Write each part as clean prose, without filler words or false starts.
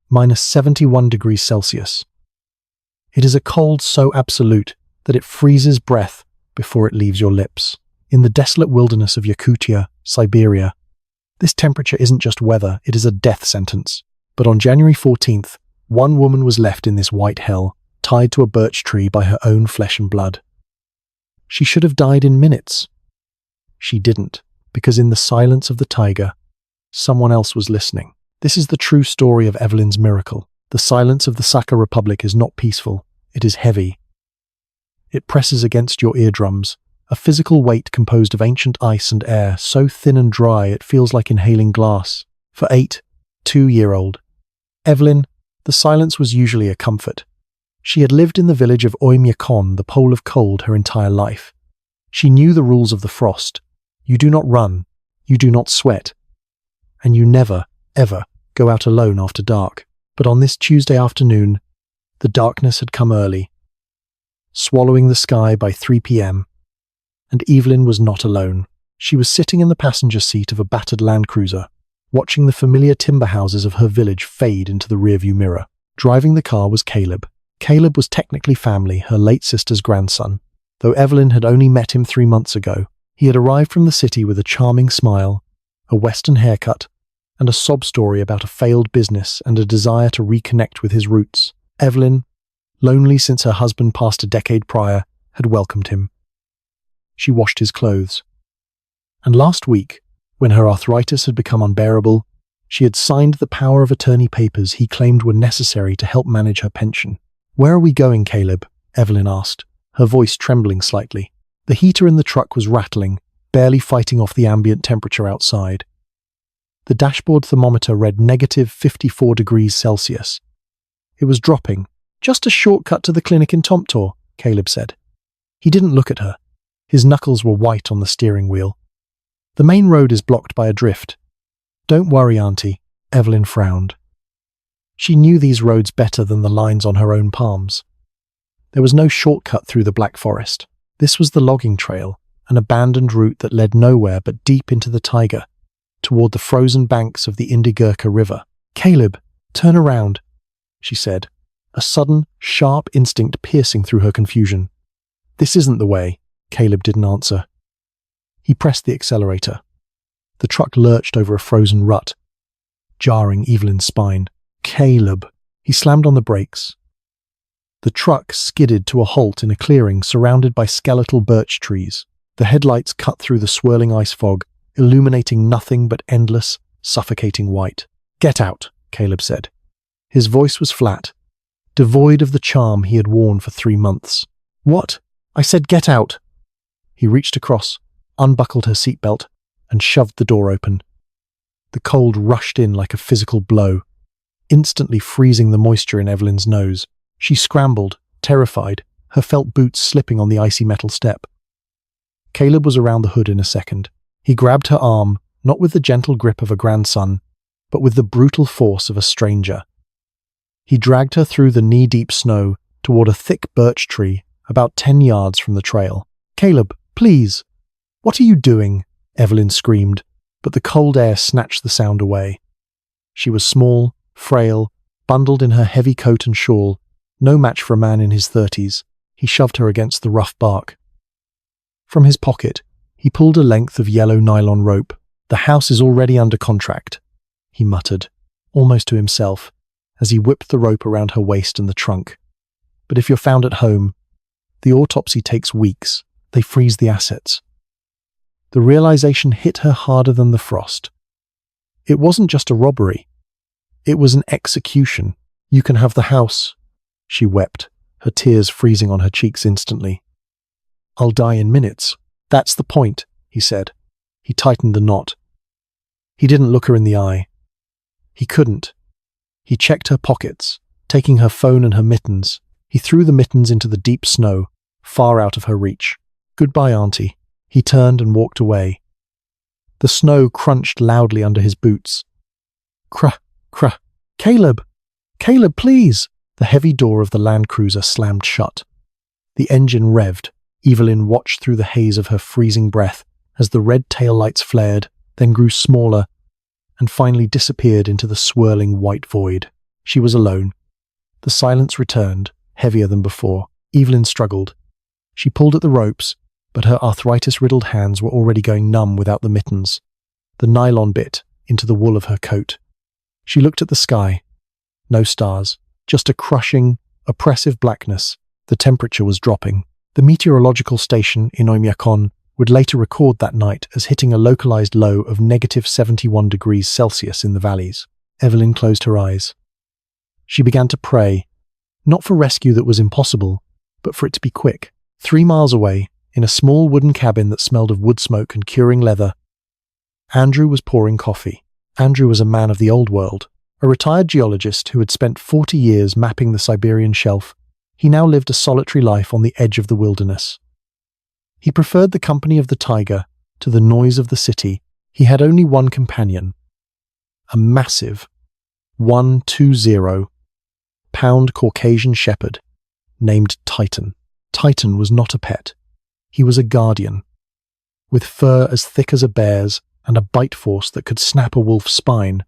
minus 71 degrees Celsius. It is a cold so absolute that it freezes breath before it leaves your lips. In the desolate wilderness of Yakutia, Siberia, this temperature isn't just weather, it is a death sentence. But on January 14th, one woman was left in this white hell, tied to a birch tree by her own flesh and blood. She should have died in minutes. She didn't, because in the silence of the taiga, someone else was listening. This is the true story of Evelyn's miracle. The silence of the Sakha Republic is not peaceful, it is heavy. It presses against your eardrums, a physical weight composed of ancient ice and air, so thin and dry it feels like inhaling glass. For 2-year-old Evelyn, the silence was usually a comfort. She had lived in the village of Oymyakon, the pole of cold, her entire life. She knew the rules of the frost. You do not run, you do not sweat, and you never, ever go out alone after dark. But on this Tuesday afternoon, the darkness had come early, swallowing the sky by 3 p.m., and Evelyn was not alone. She was sitting in the passenger seat of a battered Land Cruiser, watching the familiar timber houses of her village fade into the rearview mirror. Driving the car was Caleb. Caleb was technically family, her late sister's grandson. Though Evelyn had only met him 3 months ago, he had arrived from the city with a charming smile, a Western haircut, and a sob story about a failed business and a desire to reconnect with his roots. Evelyn, lonely since her husband passed a decade prior, had welcomed him. She washed his clothes. And last week, when her arthritis had become unbearable, she had signed the power of attorney papers he claimed were necessary to help manage her pension. "Where are we going, Caleb?" Evelyn asked, her voice trembling slightly. The heater in the truck was rattling, barely fighting off the ambient temperature outside. The dashboard thermometer read negative 54 degrees Celsius. It was dropping. "Just a shortcut to the clinic in Tomtor," Caleb said. He didn't look at her. His knuckles were white on the steering wheel. "The main road is blocked by a drift." "Don't worry, Auntie," Evelyn frowned. She knew these roads better than the lines on her own palms. There was no shortcut through the Black Forest. This was the logging trail, an abandoned route that led nowhere but deep into the taiga, toward the frozen banks of the Indigirka River. "Caleb, turn around," she said, a sudden, sharp instinct piercing through her confusion. "This isn't the way." Caleb didn't answer. He pressed the accelerator. The truck lurched over a frozen rut, jarring Evelyn's spine. "Caleb!" He slammed on the brakes. The truck skidded to a halt in a clearing surrounded by skeletal birch trees. The headlights cut through the swirling ice fog, illuminating nothing but endless, suffocating white. "Get out," Caleb said. His voice was flat, devoid of the charm he had worn for 3 months. "What? I said get out." He reached across, unbuckled her seatbelt, and shoved the door open. The cold rushed in like a physical blow, instantly freezing the moisture in Evelyn's nose. She scrambled, terrified, her felt boots slipping on the icy metal step. Caleb was around the hood in a second. He grabbed her arm, not with the gentle grip of a grandson, but with the brutal force of a stranger. He dragged her through the knee-deep snow toward a thick birch tree about 10 yards from the trail. "Caleb, please!" "What are you doing?" Evelyn screamed, but the cold air snatched the sound away. She was small, frail, bundled in her heavy coat and shawl, no match for a man in his 30s. He shoved her against the rough bark. From his pocket, he pulled a length of yellow nylon rope. "The house is already under contract," he muttered, almost to himself, as he whipped the rope around her waist and the trunk. "But if you're found at home, the autopsy takes weeks. They freeze the assets." The realization hit her harder than the frost. It wasn't just a robbery. It was an execution. "You can have the house," she wept, her tears freezing on her cheeks instantly. "I'll die in minutes." "That's the point," he said. He tightened the knot. He didn't look her in the eye. He couldn't. He checked her pockets, taking her phone and her mittens. He threw the mittens into the deep snow, far out of her reach. "Goodbye, Auntie." He turned and walked away. The snow crunched loudly under his boots. "Crah, crah. Caleb! Caleb, please!" The heavy door of the Land Cruiser slammed shut. The engine revved. Evelyn watched through the haze of her freezing breath as the red taillights flared, then grew smaller, and finally disappeared into the swirling white void. She was alone. The silence returned, heavier than before. Evelyn struggled. She pulled at the ropes, but her arthritis-riddled hands were already going numb without the mittens. The nylon bit into the wool of her coat. She looked at the sky. No stars, just a crushing, oppressive blackness. The temperature was dropping. The meteorological station in Oymyakon would later record that night as hitting a localized low of -71 degrees Celsius in the valleys. Evelyn closed her eyes. She began to pray, not for rescue that was impossible, but for it to be quick. 3 miles away, in a small wooden cabin that smelled of wood smoke and curing leather, Andrew was pouring coffee. Andrew was a man of the old world, a retired geologist who had spent 40 years mapping the Siberian shelf. He now lived a solitary life on the edge of the wilderness. He preferred the company of the tiger to the noise of the city. He had only one companion, a massive 120-pound Caucasian shepherd named Titan. Titan was not a pet. He was a guardian, with fur as thick as a bear's and a bite force that could snap a wolf's spine.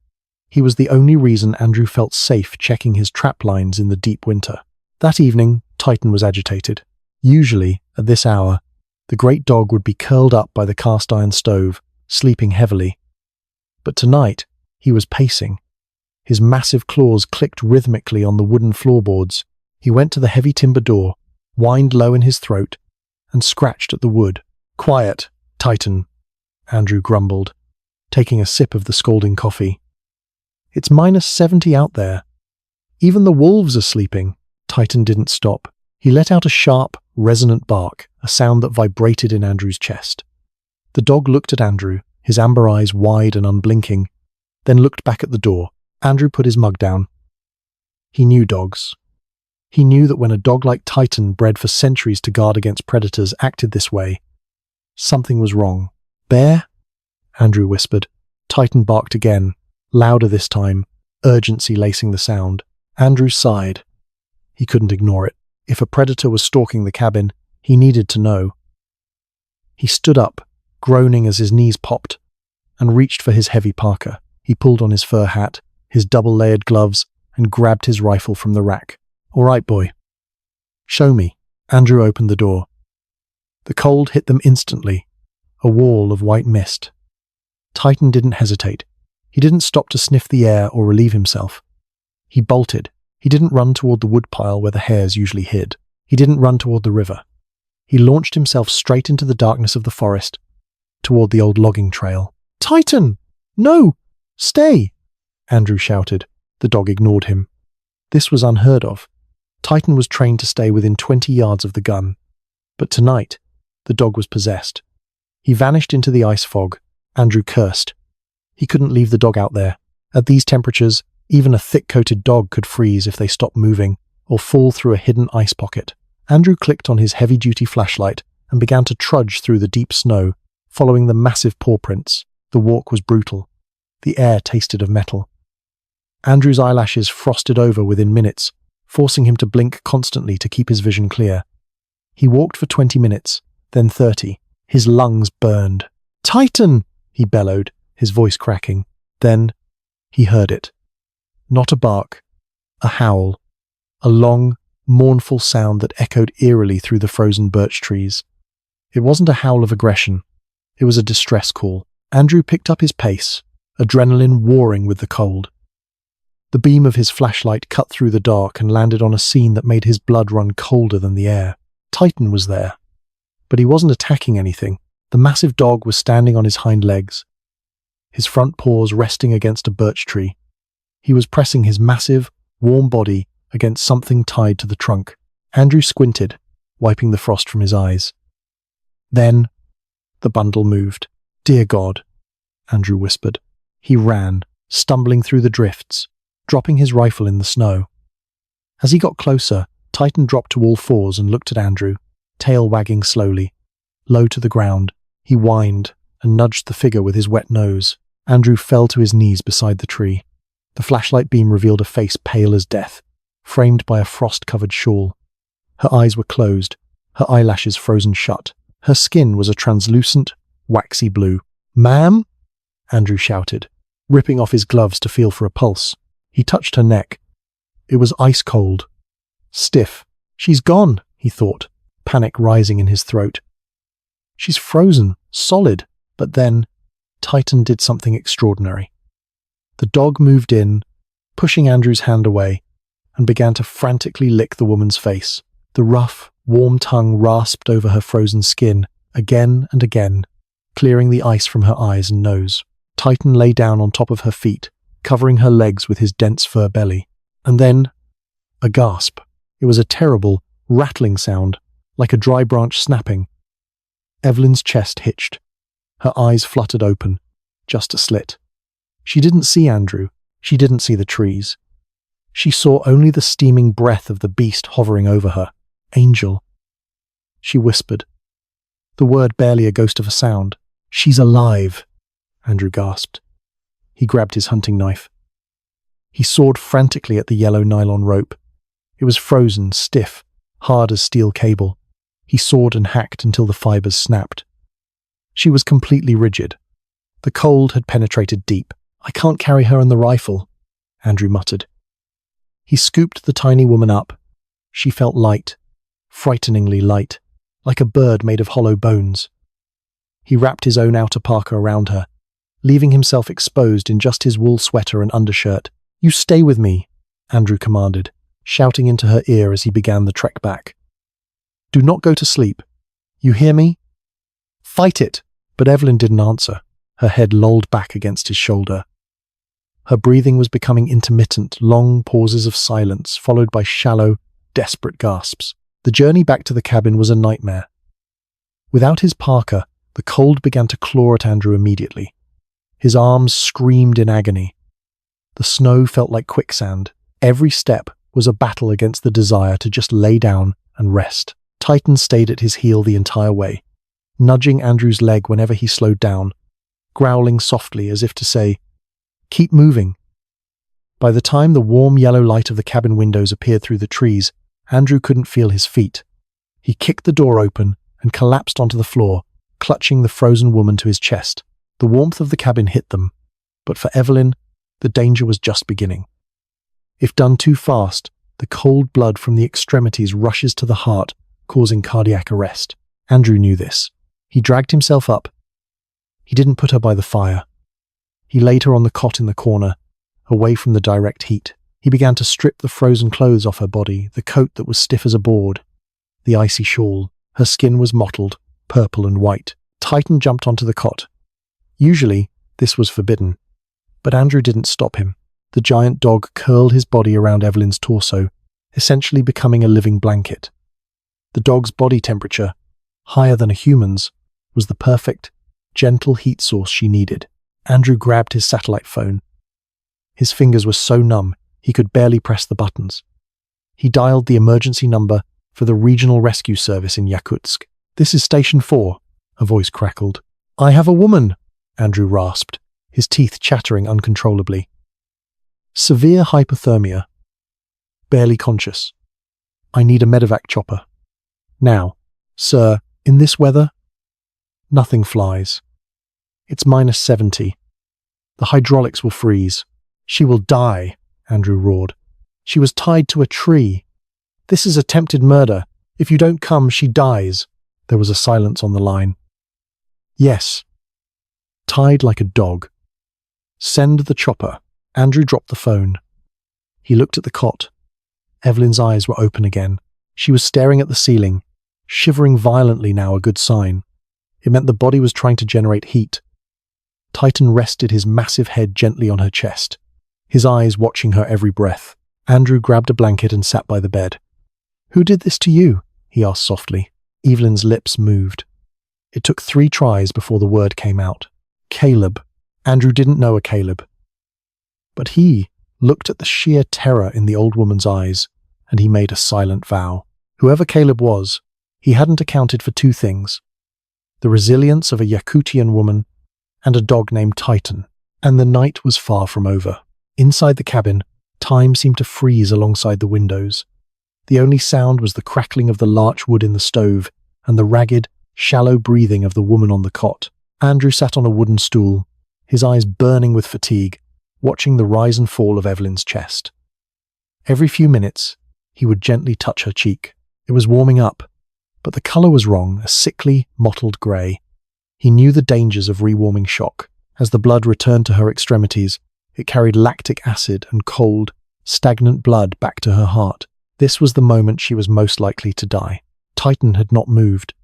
He was the only reason Andrew felt safe checking his trap lines in the deep winter. That evening, Titan was agitated. Usually, at this hour, the great dog would be curled up by the cast-iron stove, sleeping heavily. But tonight, he was pacing. His massive claws clicked rhythmically on the wooden floorboards. He went to the heavy timber door, whined low in his throat, and scratched at the wood. "Quiet, Titan," Andrew grumbled, taking a sip of the scalding coffee. "It's -70 out there. Even the wolves are sleeping." Titan didn't stop. He let out a sharp, resonant bark, a sound that vibrated in Andrew's chest. The dog looked at Andrew, his amber eyes wide and unblinking, then looked back at the door. Andrew put his mug down. He knew dogs. He knew that when a dog like Titan, bred for centuries to guard against predators, acted this way, something was wrong. "Bear?" Andrew whispered. Titan barked again, louder this time, urgency lacing the sound. Andrew sighed. He couldn't ignore it. If a predator was stalking the cabin, he needed to know. He stood up, groaning as his knees popped, and reached for his heavy parka. He pulled on his fur hat, his double-layered gloves, and grabbed his rifle from the rack. "All right, boy. Show me." Andrew opened the door. The cold hit them instantly, a wall of white mist. Titan didn't hesitate. He didn't stop to sniff the air or relieve himself. He bolted. He didn't run toward the woodpile where the hares usually hid. He didn't run toward the river. He launched himself straight into the darkness of the forest, toward the old logging trail. "Titan! No! Stay!" Andrew shouted. The dog ignored him. This was unheard of. Titan was trained to stay within 20 yards of the gun. But tonight, the dog was possessed. He vanished into the ice fog. Andrew cursed. He couldn't leave the dog out there. At these temperatures, even a thick-coated dog could freeze if they stopped moving, or fall through a hidden ice pocket. Andrew clicked on his heavy-duty flashlight and began to trudge through the deep snow, following the massive paw prints. The walk was brutal. The air tasted of metal. Andrew's eyelashes frosted over within minutes, forcing him to blink constantly to keep his vision clear. He walked for 20 minutes, then 30. His lungs burned. "Titan!" he bellowed, his voice cracking. Then he heard it. Not a bark, a howl, a long, mournful sound that echoed eerily through the frozen birch trees. It wasn't a howl of aggression. It was a distress call. Andrew picked up his pace, adrenaline warring with the cold. The beam of his flashlight cut through the dark and landed on a scene that made his blood run colder than the air. Titan was there. But he wasn't attacking anything. The massive dog was standing on his hind legs, his front paws resting against a birch tree. He was pressing his massive, warm body against something tied to the trunk. Andrew squinted, wiping the frost from his eyes. Then, the bundle moved. "Dear God," Andrew whispered. He ran, stumbling through the drifts, dropping his rifle in the snow. As he got closer, Titan dropped to all fours and looked at Andrew, tail wagging slowly. Low to the ground, he whined and nudged the figure with his wet nose. Andrew fell to his knees beside the tree. The flashlight beam revealed a face pale as death, framed by a frost-covered shawl. Her eyes were closed, her eyelashes frozen shut. Her skin was a translucent, waxy blue. "Ma'am?" Andrew shouted, ripping off his gloves to feel for a pulse. He touched her neck, It was ice cold. Stiff. She's gone, he thought, panic rising in his throat. She's frozen, solid, but then Titan did something extraordinary. The dog moved in, pushing Andrew's hand away, and began to frantically lick the woman's face. The rough, warm tongue rasped over her frozen skin again and again, clearing the ice from her eyes and nose. Titan lay down on top of her feet, covering her legs with his dense fur belly. And then, a gasp. It was a terrible, rattling sound, like a dry branch snapping. Evelyn's chest hitched. Her eyes fluttered open, just a slit. She didn't see Andrew. She didn't see the trees. She saw only the steaming breath of the beast hovering over her. Angel. She whispered. The word barely a ghost of a sound. She's alive, Andrew gasped. He grabbed his hunting knife. He sawed frantically at the yellow nylon rope. It was frozen, stiff, hard as steel cable. He sawed and hacked until the fibers snapped. She was completely rigid. The cold had penetrated deep. I can't carry her in the rifle, Andrew muttered. He scooped the tiny woman up. She felt light, frighteningly light, like a bird made of hollow bones. He wrapped his own outer parka around her, leaving himself exposed in just his wool sweater and undershirt. You stay with me, Andrew commanded, shouting into her ear as he began the trek back. Do not go to sleep. You hear me? Fight it! But Evelyn didn't answer. Her head lolled back against his shoulder. Her breathing was becoming intermittent, long pauses of silence, followed by shallow, desperate gasps. The journey back to the cabin was a nightmare. Without his parka, the cold began to claw at Andrew immediately. His arms screamed in agony. The snow felt like quicksand. Every step was a battle against the desire to just lay down and rest. Titan stayed at his heel the entire way, nudging Andrew's leg whenever he slowed down, growling softly as if to say, "Keep moving." By the time the warm yellow light of the cabin windows appeared through the trees, Andrew couldn't feel his feet. He kicked the door open and collapsed onto the floor, clutching the frozen woman to his chest. The warmth of the cabin hit them, but for Evelyn, the danger was just beginning. If done too fast, the cold blood from the extremities rushes to the heart, causing cardiac arrest. Andrew knew this. He dragged himself up. He didn't put her by the fire. He laid her on the cot in the corner, away from the direct heat. He began to strip the frozen clothes off her body, the coat that was stiff as a board, the icy shawl. Her skin was mottled, purple and white. Titan jumped onto the cot. Usually, this was forbidden. But Andrew didn't stop him. The giant dog curled his body around Evelyn's torso, essentially becoming a living blanket. The dog's body temperature, higher than a human's, was the perfect, gentle heat source she needed. Andrew grabbed his satellite phone. His fingers were so numb, he could barely press the buttons. He dialed the emergency number for the regional rescue service in Yakutsk. "This is Station 4, a voice crackled. "I have a woman," Andrew rasped, his teeth chattering uncontrollably. "Severe hypothermia. Barely conscious. I need a medevac chopper. Now, sir, in this weather, nothing flies. It's -70. The hydraulics will freeze. She will die," Andrew roared. "She was tied to a tree. This is attempted murder. If you don't come, she dies." There was a silence on the line. "Yes. Tied like a dog. Send the chopper." Andrew dropped the phone. He looked at the cot. Evelyn's eyes were open again. She was staring at the ceiling, shivering violently now, a good sign. It meant the body was trying to generate heat. Titan rested his massive head gently on her chest, his eyes watching her every breath. Andrew grabbed a blanket and sat by the bed. "Who did this to you?" he asked softly. Evelyn's lips moved. It took 3 tries before the word came out. "Caleb." Andrew didn't know a Caleb. But he looked at the sheer terror in the old woman's eyes, and he made a silent vow. Whoever Caleb was, he hadn't accounted for 2 things: the resilience of a Yakutian woman and a dog named Titan. And the night was far from over. Inside the cabin, time seemed to freeze alongside the windows. The only sound was the crackling of the larch wood in the stove and the ragged, shallow breathing of the woman on the cot. Andrew sat on a wooden stool, his eyes burning with fatigue, watching the rise and fall of Evelyn's chest. Every few minutes, he would gently touch her cheek. It was warming up, but the color was wrong, a sickly, mottled grey. He knew the dangers of rewarming shock. As the blood returned to her extremities, it carried lactic acid and cold, stagnant blood back to her heart. This was the moment she was most likely to die. Titan had not moved.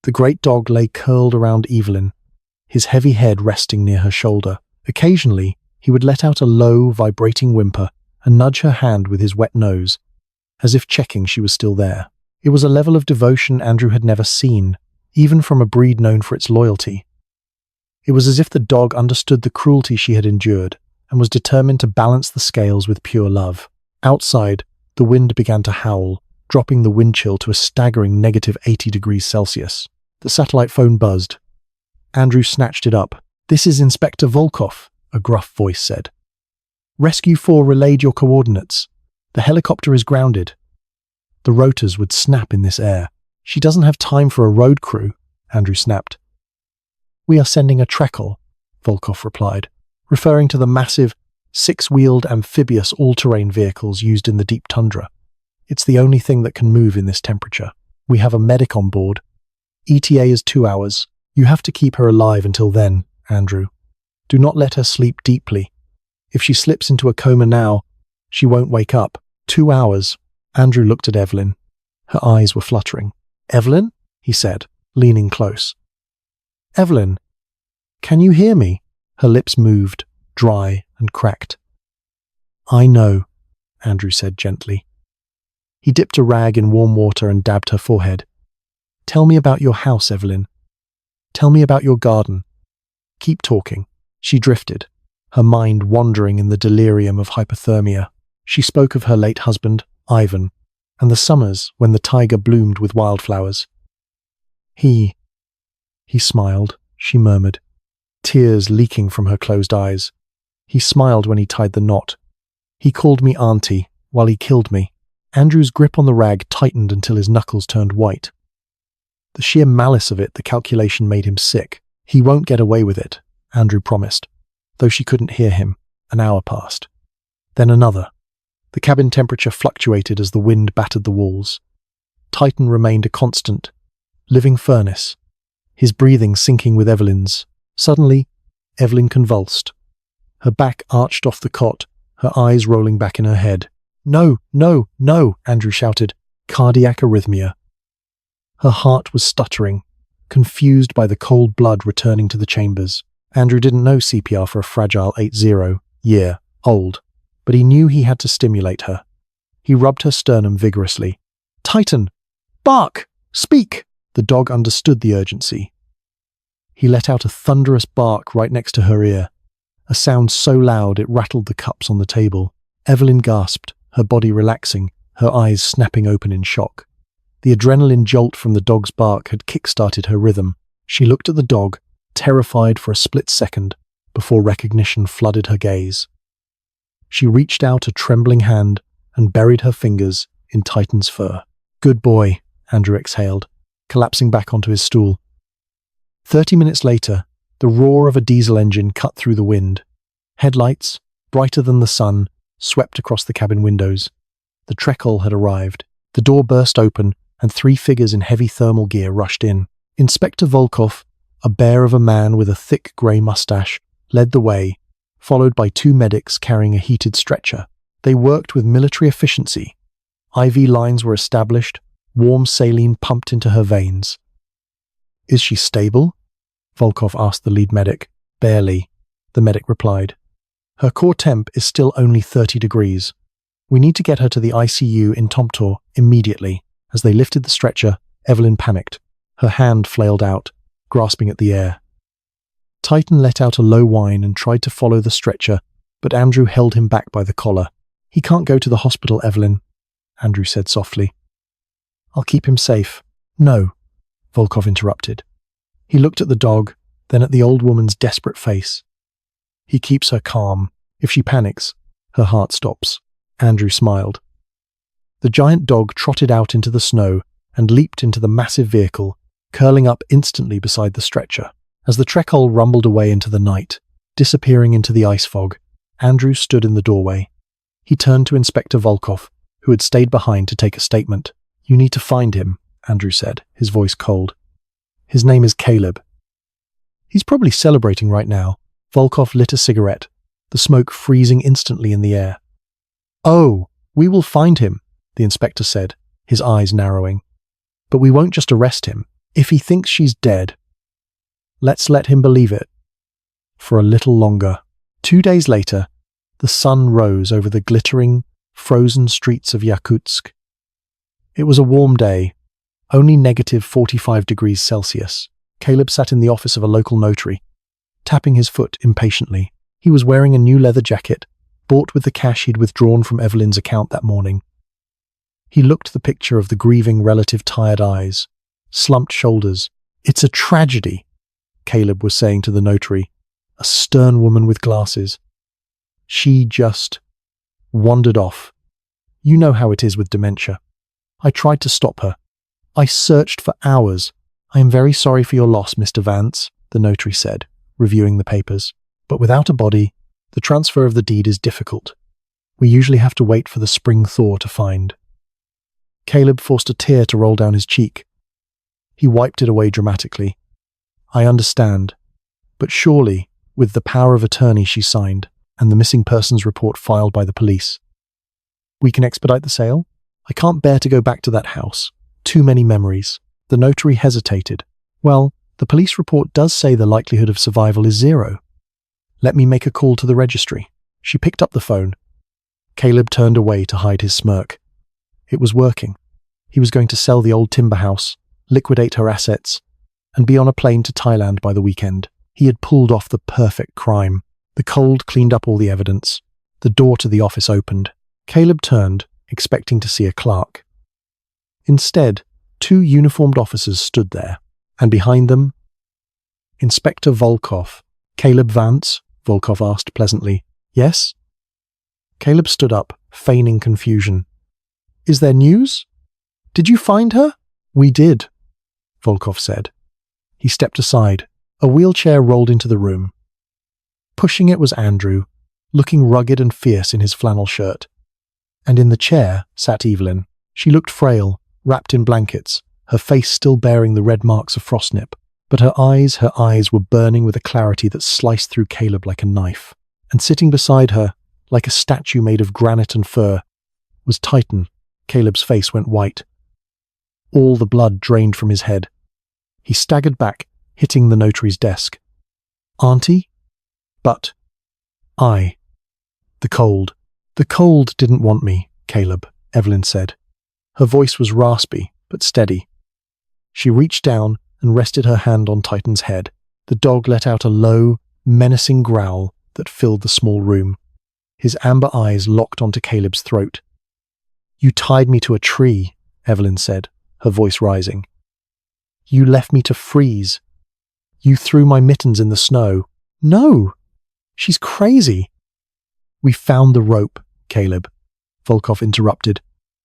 The great dog lay curled around Evelyn, his heavy head resting near her shoulder. Occasionally, he would let out a low, vibrating whimper and nudge her hand with his wet nose, as if checking she was still there. It was a level of devotion Andrew had never seen, even from a breed known for its loyalty. It was as if the dog understood the cruelty she had endured and was determined to balance the scales with pure love. Outside, the wind began to howl, dropping the wind chill to a staggering -80°C. The satellite phone buzzed. Andrew snatched it up. "This is Inspector Volkov," a gruff voice said. "Rescue 4 relayed your coordinates. The helicopter is grounded." The rotors would snap in this air. "She doesn't have time for a road crew," Andrew snapped. "We are sending a Trekkel," Volkov replied, referring to the massive, six-wheeled amphibious all-terrain vehicles used in the deep tundra. "It's the only thing that can move in this temperature. We have a medic on board. ETA is 2 hours. You have to keep her alive until then, Andrew. Do not let her sleep deeply. If she slips into a coma now, she won't wake up. 2 hours." Andrew looked at Evelyn. Her eyes were fluttering. "Evelyn?" he said, leaning close. "Evelyn, can you hear me?" Her lips moved, dry and cracked. "I know," Andrew said gently. He dipped a rag in warm water and dabbed her forehead. "Tell me about your house, Evelyn. Tell me about your garden. Keep talking." She drifted, her mind wandering in the delirium of hypothermia. She spoke of her late husband, Ivan, and the summers when the tiger bloomed with wildflowers. He smiled, she murmured, tears leaking from her closed eyes. "He smiled when he tied the knot. He called me auntie while he killed me." Andrew's grip on the rag tightened until his knuckles turned white. The sheer malice of it, the calculation made him sick. "He won't get away with it," Andrew promised, though she couldn't hear him. An hour passed. Then another. The cabin temperature fluctuated as the wind battered the walls. Titan remained a constant, living furnace, his breathing syncing with Evelyn's. Suddenly, Evelyn convulsed. Her back arched off the cot, her eyes rolling back in her head. "No, no, no," Andrew shouted. "Cardiac arrhythmia." Her heart was stuttering, confused by the cold blood returning to the chambers. Andrew didn't know CPR for a fragile 80-year-old, but he knew he had to stimulate her. He rubbed her sternum vigorously. "Titan! Bark! Speak!" The dog understood the urgency. He let out a thunderous bark right next to her ear, a sound so loud it rattled the cups on the table. Evelyn gasped, her body relaxing, her eyes snapping open in shock. The adrenaline jolt from the dog's bark had kick-started her rhythm. She looked at the dog, terrified for a split second, before recognition flooded her gaze. She reached out a trembling hand and buried her fingers in Titan's fur. "Good boy," Andrew exhaled, collapsing back onto his stool. 30 minutes later, the roar of a diesel engine cut through the wind. Headlights, brighter than the sun, swept across the cabin windows. The Trekkel had arrived. The door burst open, and 3 figures in heavy thermal gear rushed in. Inspector Volkov, a bear of a man with a thick grey mustache, led the way, followed by 2 medics carrying a heated stretcher. They worked with military efficiency. IV lines were established, warm saline pumped into her veins. "Is she stable?" Volkov asked the lead medic. "Barely," the medic replied. "Her core temp is still only 30 degrees. We need to get her to the ICU in Tomtor immediately." As they lifted the stretcher, Evelyn panicked. Her hand flailed out, grasping at the air. Titan let out a low whine and tried to follow the stretcher, but Andrew held him back by the collar. "He can't go to the hospital, Evelyn," Andrew said softly. "I'll keep him safe." "No," Volkov interrupted. He looked at the dog, then at the old woman's desperate face. "He keeps her calm. If she panics, her heart stops." Andrew smiled. The giant dog trotted out into the snow and leaped into the massive vehicle, curling up instantly beside the stretcher. As the Trekkel rumbled away into the night, disappearing into the ice fog, Andrew stood in the doorway. He turned to Inspector Volkov, who had stayed behind to take a statement. "You need to find him," Andrew said, his voice cold. "His name is Caleb." "He's probably celebrating right now." Volkov lit a cigarette, the smoke freezing instantly in the air. "Oh, we will find him," the inspector said, his eyes narrowing. "But we won't just arrest him. If he thinks she's dead, let's let him believe it. For a little longer." 2 days later, the sun rose over the glittering, frozen streets of Yakutsk. It was a warm day, only -45 degrees Celsius. Caleb sat in the office of a local notary, tapping his foot impatiently. He was wearing a new leather jacket, bought with the cash he'd withdrawn from Evelyn's account that morning. He looked the picture of the grieving relative tired eyes, slumped shoulders. "It's a tragedy," Caleb was saying to the notary, a stern woman with glasses. "She just wandered off. You know how it is with dementia. I tried to stop her. I searched for hours. I am very sorry for your loss, Mr. Vance," the notary said, reviewing the papers. "But without a body, the transfer of the deed is difficult. We usually have to wait for the spring thaw to find." Caleb forced a tear to roll down his cheek. He wiped it away dramatically. "I understand. But surely, with the power of attorney she signed, and the missing persons report filed by the police, we can expedite the sale? I can't bear to go back to that house. Too many memories." The notary hesitated. "Well, the police report does say the likelihood of survival is 0. Let me make a call to the registry." She picked up the phone. Caleb turned away to hide his smirk. It was working. He was going to sell the old timber house, liquidate her assets, and be on a plane to Thailand by the weekend. He had pulled off the perfect crime. The cold cleaned up all the evidence. The door to the office opened. Caleb turned, expecting to see a clerk. Instead, 2 uniformed officers stood there, and behind them, Inspector Volkov. "Caleb Vance?" Volkov asked pleasantly. "Yes?" Caleb stood up, feigning confusion. "Is there news? Did you find her?" "We did," Volkov said. He stepped aside. A wheelchair rolled into the room. Pushing it was Andrew, looking rugged and fierce in his flannel shirt. And in the chair sat Evelyn. She looked frail, wrapped in blankets, her face still bearing the red marks of frostnip. But her eyes were burning with a clarity that sliced through Caleb like a knife. And sitting beside her, like a statue made of granite and fur, was Titan. Caleb's face went white. All the blood drained from his head. He staggered back, hitting the notary's desk. "Auntie?" "But The cold. The cold didn't want me, Caleb," Evelyn said. Her voice was raspy, but steady. She reached down and rested her hand on Titan's head. The dog let out a low, menacing growl that filled the small room. His amber eyes locked onto Caleb's throat. "You tied me to a tree," Evelyn said, her voice rising. "You left me to freeze. You threw my mittens in the snow." "No! She's crazy." "We found the rope, Caleb," Volkov interrupted,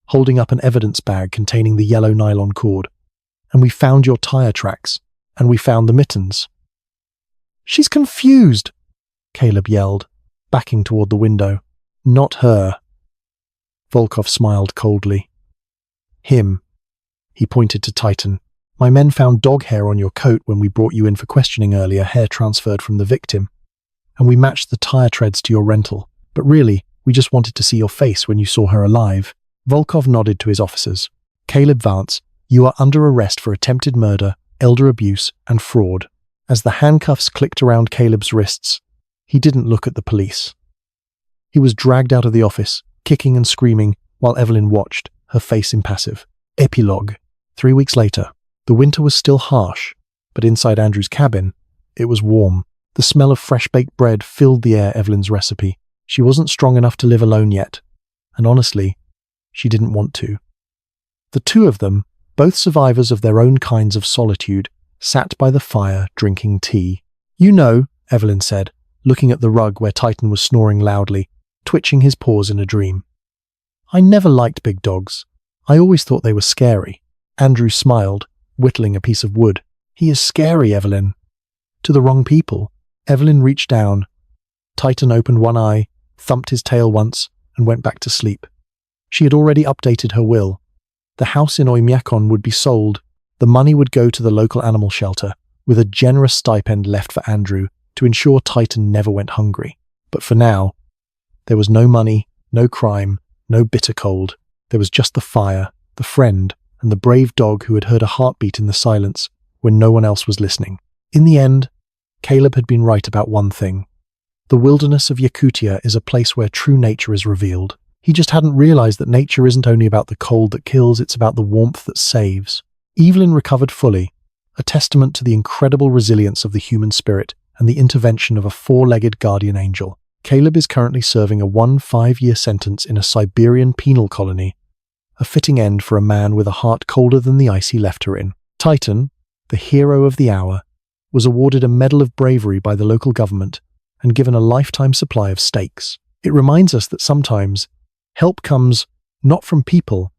holding up an evidence bag containing the yellow nylon cord. "And we found your tire tracks, and we found the mittens." "She's confused," Caleb yelled, backing toward the window. "Not her." Volkov smiled coldly. "Him." He pointed to Titan. "My men found dog hair on your coat when we brought you in for questioning earlier, hair transferred from the victim. And we matched the tire treads to your rental. But really, we just wanted to see your face when you saw her alive." Volkov nodded to his officers. "Caleb Vance, you are under arrest for attempted murder, elder abuse, and fraud." As the handcuffs clicked around Caleb's wrists, he didn't look at the police. He was dragged out of the office, kicking and screaming, while Evelyn watched, her face impassive. Epilogue. 3 weeks later. The winter was still harsh, but inside Andrew's cabin, it was warm. The smell of fresh-baked bread filled the air. Evelyn's recipe. She wasn't strong enough to live alone yet, and honestly, she didn't want to. The two of them, both survivors of their own kinds of solitude, sat by the fire drinking tea. "You know," Evelyn said, looking at the rug where Titan was snoring loudly, twitching his paws in a dream. "I never liked big dogs. I always thought they were scary." Andrew smiled, whittling a piece of wood. "He is scary, Evelyn." "To the wrong people." Evelyn reached down. Titan opened one eye, thumped his tail once, and went back to sleep. She had already updated her will. The house in Oymyakon would be sold. The money would go to the local animal shelter, with a generous stipend left for Andrew to ensure Titan never went hungry. But for now, there was no money, no crime, no bitter cold. There was just the fire, the friend, and the brave dog who had heard a heartbeat in the silence when no one else was listening. In the end, Caleb had been right about one thing. The wilderness of Yakutia is a place where true nature is revealed. He just hadn't realized that nature isn't only about the cold that kills, it's about the warmth that saves. Evelyn recovered fully, a testament to the incredible resilience of the human spirit and the intervention of a four-legged guardian angel. Caleb is currently serving a 5-year sentence in a Siberian penal colony, a fitting end for a man with a heart colder than the ice he left her in. Titan, the hero of the hour, was awarded a Medal of Bravery by the local government and given a lifetime supply of steaks. It reminds us that sometimes help comes not from people,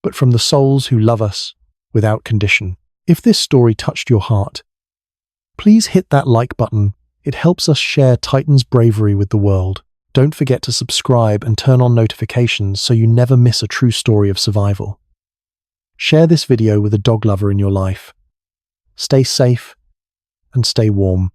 but from the souls who love us without condition. If this story touched your heart, please hit that like button. It helps us share Titan's bravery with the world. Don't forget to subscribe and turn on notifications so you never miss a true story of survival. Share this video with a dog lover in your life. Stay safe and stay warm.